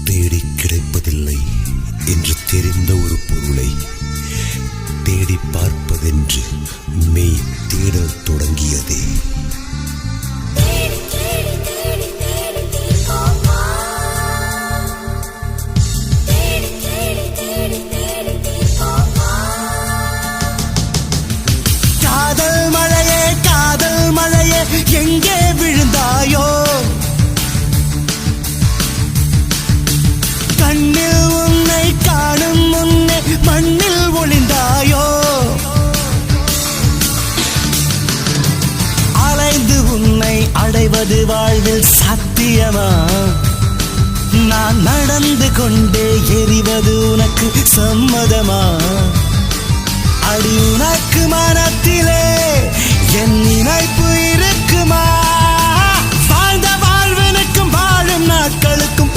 தேடி கிடைப்பதில்லை என்று தெரிந்த ஒரு பொருளை தேடி பார்ப்பதென்று மெய் தேடல் தொடங்கியதே. காதல் மழையே காதல் மழையே எங்கே விழுந்தாயோ, கண்ணில் உன்னை காணும் முன்னே மண்ணில் ஒளிந்தாயோ, அலைந்து உன்னை அடைவது வாழ்வில் சத்தியமா, நான் நடந்து கொண்டே எரிவது உனக்கு சம்மதமா, அடி உனக்கு மனத்திலே என் நினைப்பு இருக்குமா, வாழ்ந்த வாழ்வனுக்கும் வாழும் நாட்களுக்கும்